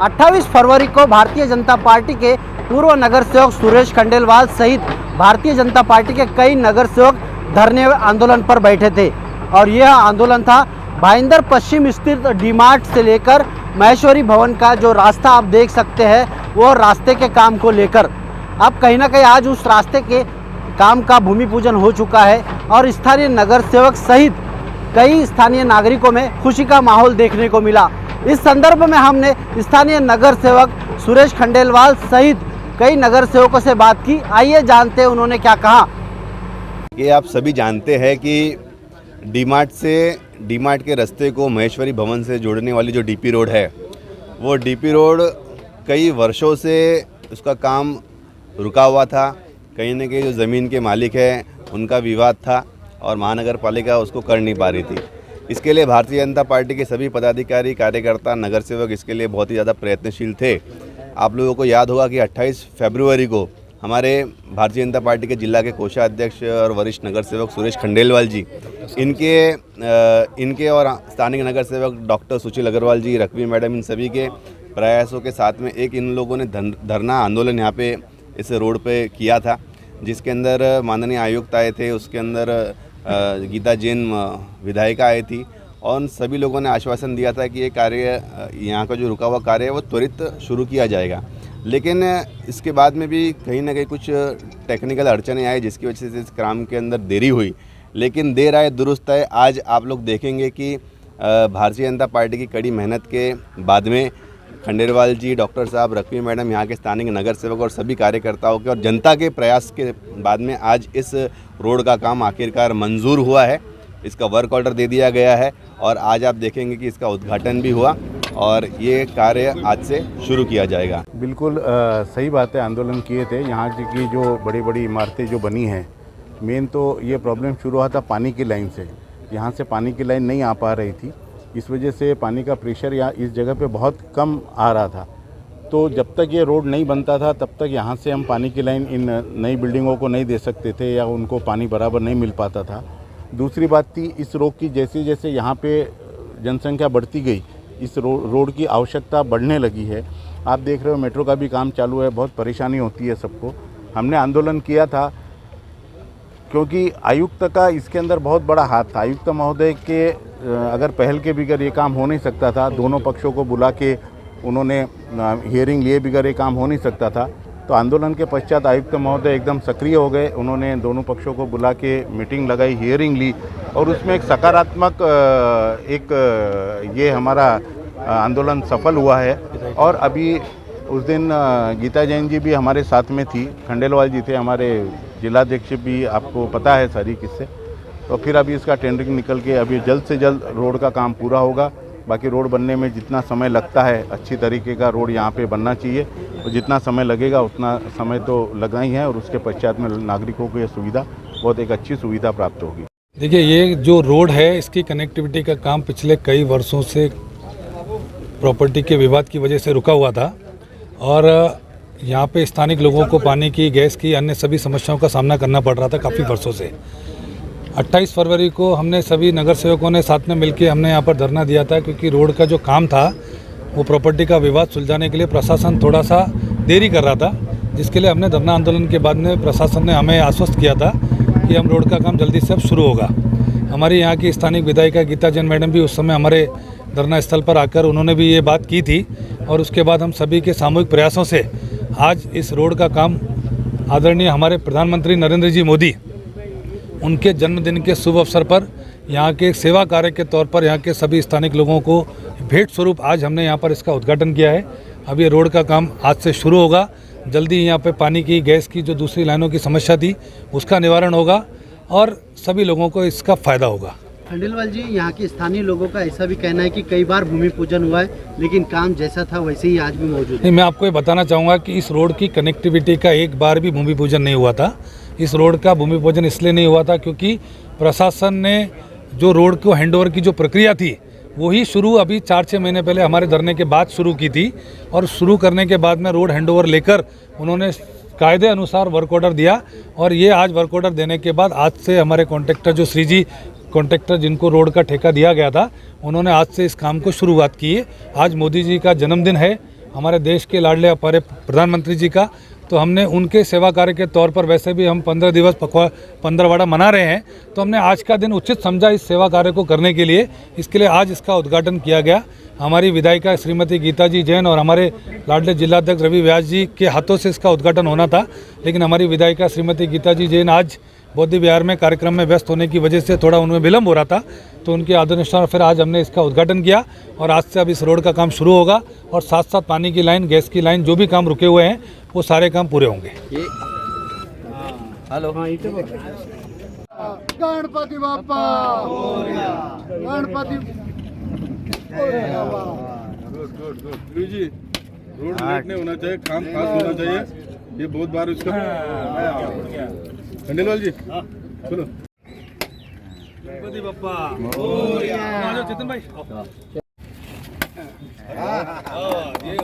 28 फरवरी को भारतीय जनता पार्टी के पूर्व नगर सेवक सुरेश खंडेलवाल सहित भारतीय जनता पार्टी के कई नगर सेवक धरने आंदोलन पर बैठे थे और यह आंदोलन था भाईंदर पश्चिम स्थित डी-मार्ट से लेकर महेश्वरी भवन का जो रास्ता आप देख सकते हैं वो रास्ते के काम को लेकर। अब कहीं ना कहीं आज उस रास्ते के काम का भूमि पूजन हो चुका है और स्थानीय नगर सेवक सहित कई स्थानीय नागरिकों में खुशी का माहौल देखने को मिला। इस संदर्भ में हमने स्थानीय नगर सेवक सुरेश खंडेलवाल सहित कई नगर सेवकों से बात की। आइए जानते हैं उन्होंने क्या कहा। ये आप सभी जानते हैं कि डी-मार्ट के रास्ते को महेश्वरी भवन से जोड़ने वाली जो डीपी रोड है, वो डीपी रोड कई वर्षों से उसका काम रुका हुआ था। कहीं न कहीं जो ज़मीन के मालिक हैं उनका विवाद था और महानगर पालिका उसको कर नहीं पा रही थी। इसके लिए भारतीय जनता पार्टी के सभी पदाधिकारी, कार्यकर्ता, नगर सेवक इसके लिए बहुत ही ज़्यादा प्रयत्नशील थे। आप लोगों को याद होगा कि 28 फरवरी को हमारे भारतीय जनता पार्टी के जिला के कोषाध्यक्ष और वरिष्ठ नगर सेवक सुरेश खंडेलवाल जी, इनके और स्थानीय नगर सेवक डॉक्टर सुशील अग्रवाल जी, रखवी मैडम, इन सभी के प्रयासों के साथ में एक इन लोगों ने धरना आंदोलन यहाँ पे इस रोड पे किया था, जिसके अंदर माननीय आयुक्त आए थे, उसके अंदर गीता जैन विधायिका आई थी और सभी लोगों ने आश्वासन दिया था कि ये कार्य, यहाँ का जो रुका हुआ कार्य है वो त्वरित शुरू किया जाएगा। लेकिन इसके बाद में भी कहीं ना कहीं कुछ टेक्निकल अड़चनें आई जिसकी वजह से इस काम के अंदर देरी हुई। लेकिन देर आए दुरुस्त आए, आज आप लोग देखेंगे कि भारतीय जनता पार्टी की कड़ी मेहनत के बाद में खंडेलवाल जी, डॉक्टर साहब, रखवी मैडम, यहाँ के स्थानीय नगर सेवक और सभी कार्यकर्ताओं के और जनता के प्रयास के बाद में आज इस रोड का काम आखिरकार मंजूर हुआ है। इसका वर्क ऑर्डर दे दिया गया है और आज आप देखेंगे कि इसका उद्घाटन भी हुआ और ये कार्य आज से शुरू किया जाएगा। बिल्कुल सही बात है। आंदोलन किए थे। यहाँ की जो बड़ी बड़ी इमारतें जो बनी हैं, मेन तो ये प्रॉब्लम शुरू हुआ था पानी की लाइन से। यहाँ से पानी की लाइन नहीं आ पा रही थी, इस वजह से पानी का प्रेशर यहाँ इस जगह पे बहुत कम आ रहा था। तो जब तक ये रोड नहीं बनता था तब तक यहाँ से हम पानी की लाइन इन नई बिल्डिंगों को नहीं दे सकते थे या उनको पानी बराबर नहीं मिल पाता था। दूसरी बात थी इस रोड की, जैसे जैसे यहाँ पे जनसंख्या बढ़ती गई, इस रोड की आवश्यकता बढ़ने लगी है। आप देख रहे हो मेट्रो का भी काम चालू है, बहुत परेशानी होती है सबको। हमने आंदोलन किया था क्योंकि आयुक्त का इसके अंदर बहुत बड़ा हाथ था। आयुक्त महोदय के अगर पहल के बगैर ये काम हो नहीं सकता था। दोनों पक्षों को बुला के उन्होंने हियरिंग लिए बगैर ये काम हो नहीं सकता था। तो आंदोलन के पश्चात आयुक्त महोदय एकदम सक्रिय हो गए। उन्होंने दोनों पक्षों को बुला के मीटिंग लगाई, हियरिंग ली और उसमें एक सकारात्मक ये हमारा आंदोलन सफल हुआ है। और अभी उस दिन गीता जैन जी भी हमारे साथ में थी, खंडेलवाल जी थे हमारे जिलाध्यक्ष भी, आपको पता है सारी किस्से। तो फिर अभी इसका टेंडरिंग निकल के अभी जल्द से जल्द रोड का काम पूरा होगा। बाकी रोड बनने में जितना समय लगता है, अच्छी तरीके का रोड यहाँ पे बनना चाहिए, तो जितना समय लगेगा उतना समय तो लगना ही है और उसके पश्चात में नागरिकों को ये सुविधा, बहुत एक अच्छी सुविधा प्राप्त होगी। देखिए, ये जो रोड है इसकी कनेक्टिविटी का काम पिछले कई वर्षों से प्रॉपर्टी के विवाद की वजह से रुका हुआ था और यहाँ पे स्थानिक लोगों को पानी की, गैस की, अन्य सभी समस्याओं का सामना करना पड़ रहा था काफ़ी वर्षों से। 28 फरवरी को हमने सभी नगर सेवकों ने साथ में मिलकर हमने यहाँ पर धरना दिया था क्योंकि रोड का जो काम था वो प्रॉपर्टी का विवाद सुलझाने के लिए प्रशासन थोड़ा सा देरी कर रहा था, जिसके लिए हमने धरना आंदोलन के बाद में प्रशासन ने हमें आश्वस्त किया था कि हम रोड का काम जल्दी से अब शुरू होगा। हमारी यहाँ की स्थानिक विधायिका गीता जैन मैडम भी उस समय हमारे धरना स्थल पर आकर उन्होंने भी ये बात की थी और उसके बाद हम सभी के सामूहिक प्रयासों से आज इस रोड का काम आदरणीय हमारे प्रधानमंत्री नरेंद्र जी मोदी उनके जन्मदिन के शुभ अवसर पर यहाँ के सेवा कार्य के तौर पर यहाँ के सभी स्थानिक लोगों को भेंट स्वरूप आज हमने यहाँ पर इसका उद्घाटन किया है। अब ये रोड का काम आज से शुरू होगा। जल्दी यहाँ पे पानी की, गैस की जो दूसरी लाइनों की समस्या थी उसका निवारण होगा और सभी लोगों को इसका फ़ायदा होगा। खंडेलवाल जी, यहाँ के स्थानीय लोगों का ऐसा भी कहना है कि कई बार भूमि पूजन हुआ है लेकिन काम जैसा था वैसे ही आज भी मौजूद है। नहीं, मैं आपको ये बताना चाहूँगा कि इस रोड की कनेक्टिविटी का एक बार भी भूमि पूजन नहीं हुआ था। इस रोड का भूमि पूजन इसलिए नहीं हुआ था क्योंकि प्रशासन ने जो रोड को हैंडओवर की जो प्रक्रिया थी वही शुरू अभी 4-6 महीने पहले हमारे धरने के बाद शुरू की थी और शुरू करने के बाद में रोड हैंडओवर लेकर उन्होंने कायदे अनुसार वर्क ऑर्डर दिया और ये आज वर्क ऑर्डर देने के बाद आज से हमारे कॉन्ट्रैक्टर जो श्री जी कॉन्ट्रैक्टर जिनको रोड का ठेका दिया गया था उन्होंने आज से इस काम को शुरुआत की है। आज मोदी जी का जन्मदिन है हमारे देश के लाडले हमारे प्रधानमंत्री जी का, तो हमने उनके सेवा कार्य के तौर पर वैसे भी हम 15 दिवस पंद्रहवाड़ा मना रहे हैं, तो हमने आज का दिन उचित समझा इस सेवा कार्य को करने के लिए। इसके लिए आज इसका उद्घाटन किया गया। हमारी विधायिका श्रीमती गीता जी जैन और हमारे लाडले जिलाध्यक्ष रवि व्यास जी के हाथों से इसका उद्घाटन होना था, लेकिन हमारी विधायिका श्रीमती गीता जी जैन आज बौद्ध विहार में कार्यक्रम में व्यस्त होने की वजह से थोड़ा उनमें विलम्ब हो रहा था, तो उनके आदेशानुसार फिर आज हमने इसका उद्घाटन किया और आज से अब इस रोड का काम शुरू होगा और साथ साथ पानी की लाइन, गैस की लाइन, जो भी काम रुके हुए हैं वो सारे काम पूरे होंगे। गणपति बाप्पा गणपति जी, रोड लेट नहीं होना चाहिए, काम फास्ट होना चाहिए। ये बहुत बार उसका खंडेलवाल जी चलो। गणपति बप्पा चेतन भाई ये